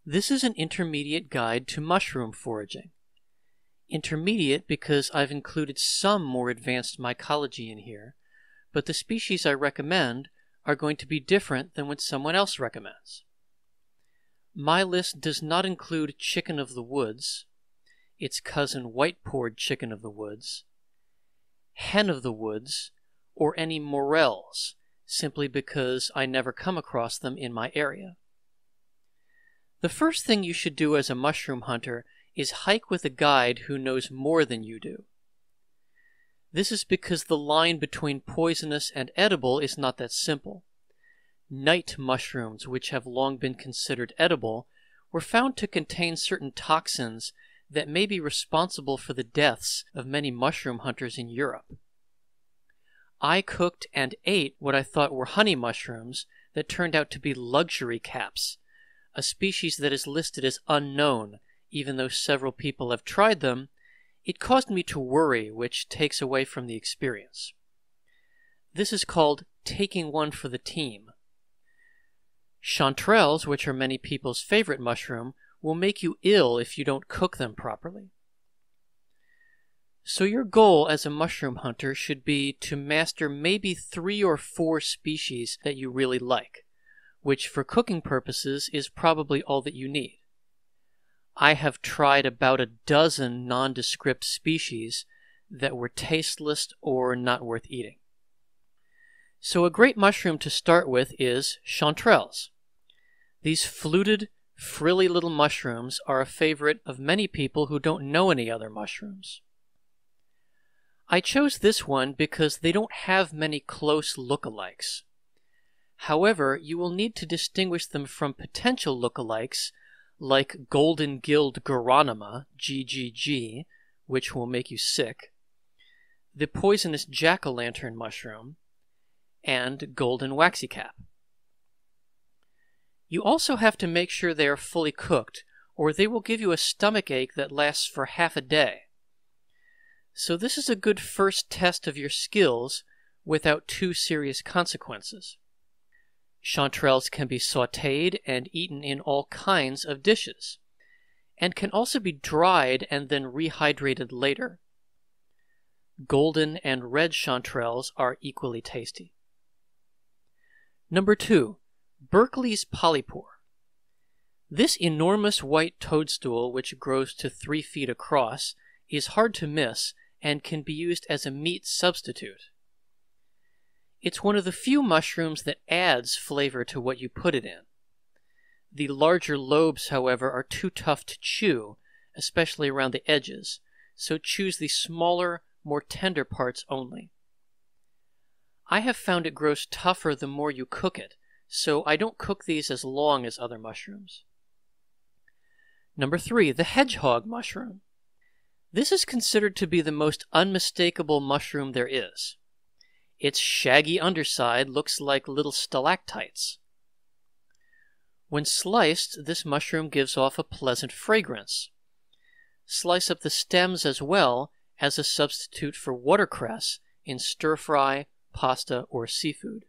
This is an intermediate guide to mushroom foraging. Intermediate because I've included some more advanced mycology in here, but the species I recommend are going to be different than what someone else recommends. My list does not include chicken of the woods, its cousin white-pored chicken of the woods, hen of the woods, or any morels, simply because I never come across them in my area. The first thing you should do as a mushroom hunter is hike with a guide who knows more than you do. This is because the line between poisonous and edible is not that simple. Night mushrooms, which have long been considered edible, were found to contain certain toxins that may be responsible for the deaths of many mushroom hunters in Europe. I cooked and ate what I thought were honey mushrooms that turned out to be luxury caps, a species that is listed as unknown, even though several people have tried them. It caused me to worry, which takes away from the experience. This is called taking one for the team. Chanterelles, which are many people's favorite mushroom, will make you ill if you don't cook them properly. So your goal as a mushroom hunter should be to master maybe 3 or 4 species that you really like, which for cooking purposes is probably all that you need. I have tried about a dozen nondescript species that were tasteless or not worth eating. So a great mushroom to start with is chanterelles. These fluted, frilly little mushrooms are a favorite of many people who don't know any other mushrooms. I chose this one because they don't have many close lookalikes. However, you will need to distinguish them from potential lookalikes like golden-gilled Geronima, GGG, which will make you sick, the poisonous jack-o'-lantern mushroom, and golden waxy cap. You also have to make sure they are fully cooked, or they will give you a stomachache that lasts for half a day. So this is a good first test of your skills without too serious consequences. Chanterelles can be sautéed and eaten in all kinds of dishes, and can also be dried and then rehydrated later. Golden and red chanterelles are equally tasty. Number 2. Berkeley's polypore. This enormous white toadstool, which grows to 3 feet across, is hard to miss and can be used as a meat substitute. It's one of the few mushrooms that adds flavor to what you put it in. The larger lobes, however, are too tough to chew, especially around the edges, so choose the smaller, more tender parts only. I have found it grows tougher the more you cook it, so I don't cook these as long as other mushrooms. Number 3, the hedgehog mushroom. This is considered to be the most unmistakable mushroom there is. Its shaggy underside looks like little stalactites. When sliced, this mushroom gives off a pleasant fragrance. Slice up the stems as well as a substitute for watercress in stir-fry, pasta, or seafood.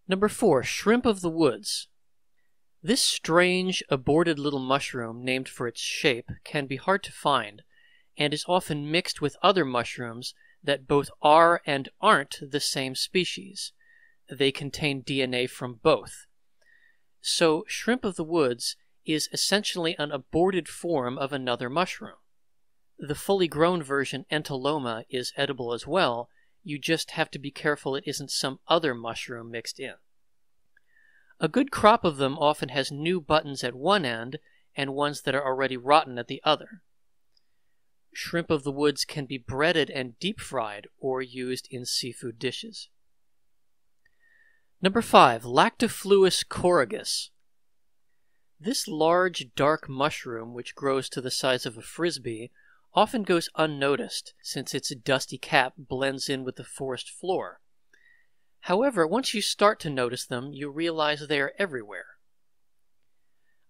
Number 4, shrimp of the woods. This strange, aborted little mushroom, named for its shape, can be hard to find, and is often mixed with other mushrooms that both are and aren't the same species. They contain DNA from both. So, shrimp of the woods is essentially an aborted form of another mushroom. The fully grown version, Entoloma, is edible as well. You just have to be careful it isn't some other mushroom mixed in. A good crop of them often has new buttons at one end and ones that are already rotten at the other. Shrimp of the woods can be breaded and deep-fried or used in seafood dishes. Number 5, Lactofluus corrugus. This large, dark mushroom, which grows to the size of a frisbee, often goes unnoticed since its dusty cap blends in with the forest floor. However, once you start to notice them, you realize they are everywhere.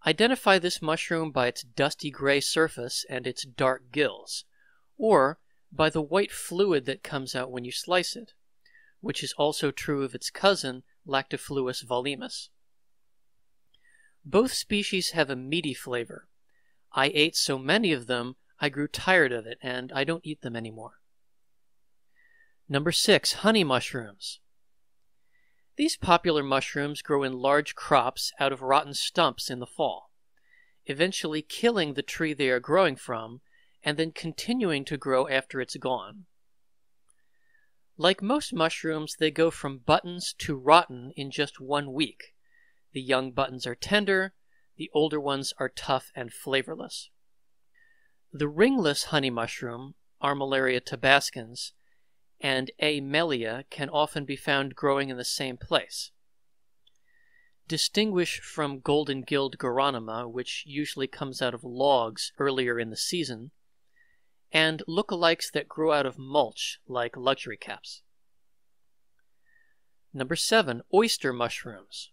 Identify this mushroom by its dusty gray surface and its dark gills, or by the white fluid that comes out when you slice it, which is also true of its cousin, Lactofluus volimus. Both species have a meaty flavor. I ate so many of them, I grew tired of it, and I don't eat them anymore. Number 6, honey mushrooms. These popular mushrooms grow in large crops out of rotten stumps in the fall, eventually killing the tree they are growing from, and then continuing to grow after it's gone. Like most mushrooms, they go from buttons to rotten in just 1 week. The young buttons are tender, the older ones are tough and flavorless. The ringless honey mushroom, Armillaria tabascens, and A. mellia can often be found growing in the same place. Distinguished from golden gilled Goronema, which usually comes out of logs earlier in the season, and lookalikes that grow out of mulch like luxury caps. Number 7, oyster mushrooms.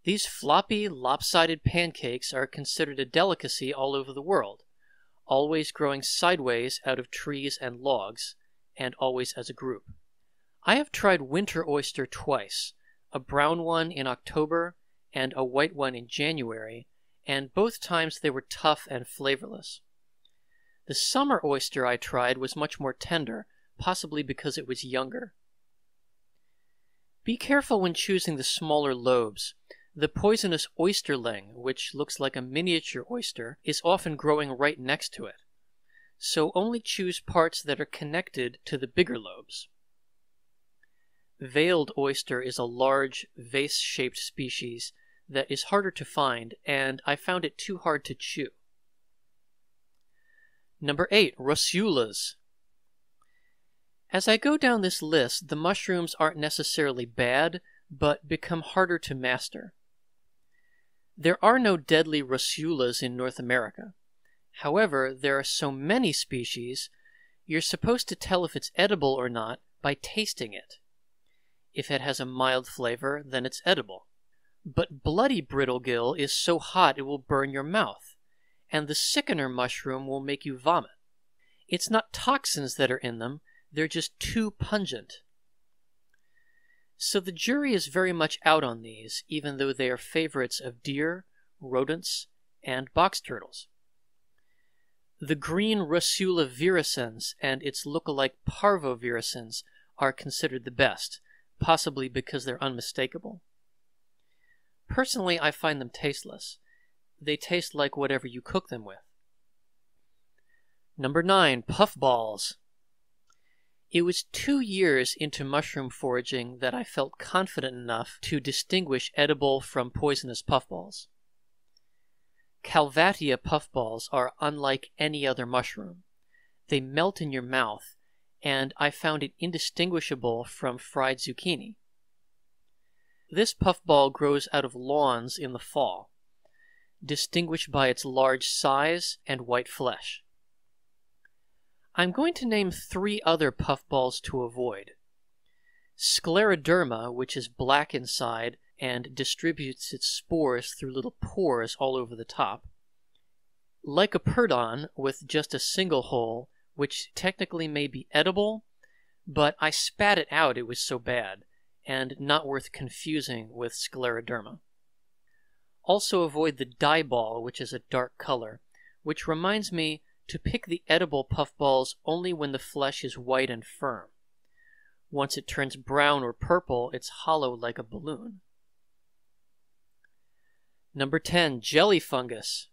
These floppy, lopsided pancakes are considered a delicacy all over the world, always growing sideways out of trees and logs, and always as a group. I have tried winter oyster twice, a brown one in October and a white one in January, and both times they were tough and flavorless. The summer oyster I tried was much more tender, possibly because it was younger. Be careful when choosing the smaller lobes. The poisonous oysterling, which looks like a miniature oyster, is often growing right next to it. So only choose parts that are connected to the bigger lobes. Veiled oyster is a large, vase-shaped species that is harder to find, and I found it too hard to chew. Number 8, Rosulas. As I go down this list, the mushrooms aren't necessarily bad, but become harder to master. There are no deadly Rosulas in North America. However, there are so many species, you're supposed to tell if it's edible or not by tasting it. If it has a mild flavor, then it's edible. But bloody brittlegill is so hot it will burn your mouth, and the sickener mushroom will make you vomit. It's not toxins that are in them, they're just too pungent. So the jury is very much out on these, even though they are favorites of deer, rodents, and box turtles. The green Rosula virescens and its lookalike parvovirescens are considered the best, possibly because they're unmistakable. Personally, I find them tasteless. They taste like whatever you cook them with. Number 9, puffballs. It was 2 years into mushroom foraging that I felt confident enough to distinguish edible from poisonous puffballs. Calvatia puffballs are unlike any other mushroom. They melt in your mouth, and I found it indistinguishable from fried zucchini. This puffball grows out of lawns in the fall, distinguished by its large size and white flesh. I'm going to name 3 other puffballs to avoid. Scleroderma, which is black inside and distributes its spores through little pores all over the top. Lycoperdon, with just a single hole, which technically may be edible, but I spat it out, it was so bad, and not worth confusing with Scleroderma. Also avoid the dye ball, which is a dark color, which reminds me to pick the edible puffballs only when the flesh is white and firm. Once it turns brown or purple, it's hollow like a balloon. Number 10, jelly fungus.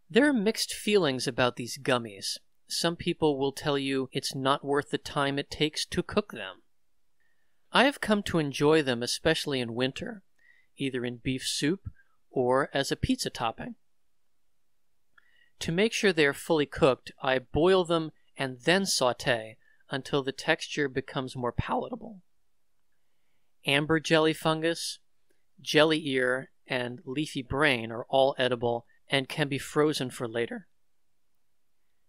There are mixed feelings about these gummies. Some people will tell you it's not worth the time it takes to cook them. I have come to enjoy them, especially in winter, either in beef soup or as a pizza topping. To make sure they are fully cooked, I boil them and then saute until the texture becomes more palatable. Amber jelly fungus, jelly ear, and leafy brain are all edible and can be frozen for later.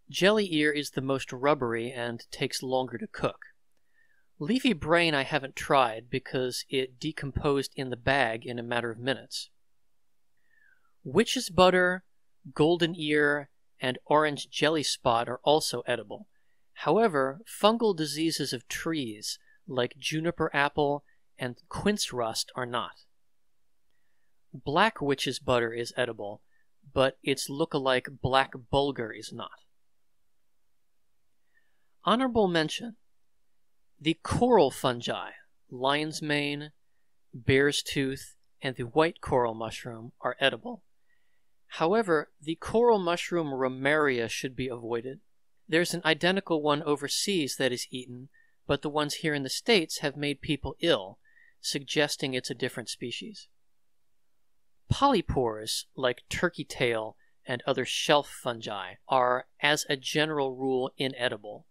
Jelly ear is the most rubbery and takes longer to cook. Leafy brain I haven't tried because it decomposed in the bag in a matter of minutes. Witch's butter, golden ear, and orange jelly spot are also edible. However, fungal diseases of trees like juniper apple and quince rust are not. Black witch's butter is edible, but its look-alike black bulgur is not. Honorable mention: the coral fungi, lion's mane, bear's tooth, and the white coral mushroom are edible. However, the coral mushroom romaria should be avoided. There's an identical one overseas that is eaten, but the ones here in the States have made people ill, suggesting it's a different species. Polypores, like turkey tail and other shelf fungi, are, as a general rule, inedible,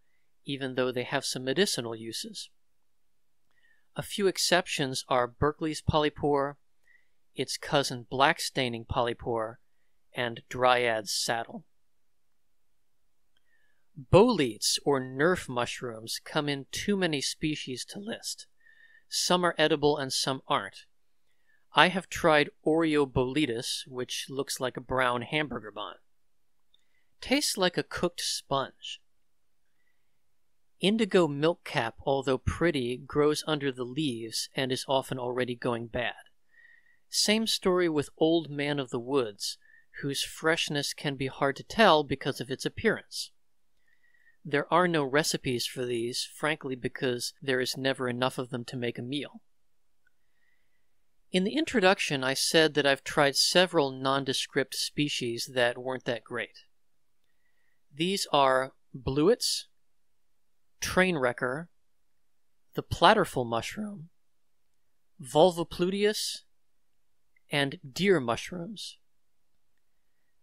even though they have some medicinal uses. A few exceptions are Berkeley's polypore, its cousin black-staining polypore, and Dryad's saddle. Boletes, or nerf mushrooms, come in too many species to list. Some are edible and some aren't. I have tried Oreoboletus, which looks like a brown hamburger bun. Tastes like a cooked sponge. Indigo milkcap, although pretty, grows under the leaves and is often already going bad. Same story with Old Man of the Woods, whose freshness can be hard to tell because of its appearance. There are no recipes for these, frankly because there is never enough of them to make a meal. In the introduction, I said that I've tried several nondescript species that weren't that great. These are bluets, trainwrecker, the platterful mushroom, vulvopluteus, and deer mushrooms.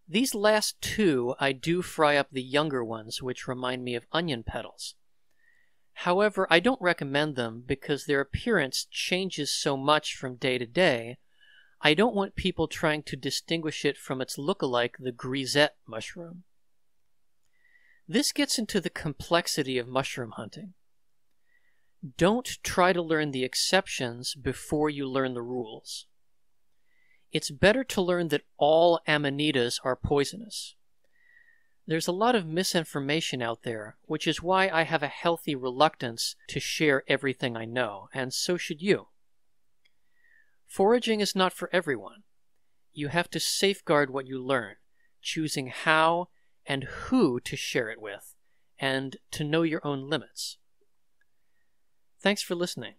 These last two I do fry up the younger ones, which remind me of onion petals. However, I don't recommend them because their appearance changes so much from day to day. I don't want people trying to distinguish it from its look-alike, the grisette mushroom. This gets into the complexity of mushroom hunting. Don't try to learn the exceptions before you learn the rules. It's better to learn that all amanitas are poisonous. There's a lot of misinformation out there, which is why I have a healthy reluctance to share everything I know, and so should you. Foraging is not for everyone. You have to safeguard what you learn, choosing how and who to share it with, and to know your own limits. Thanks for listening.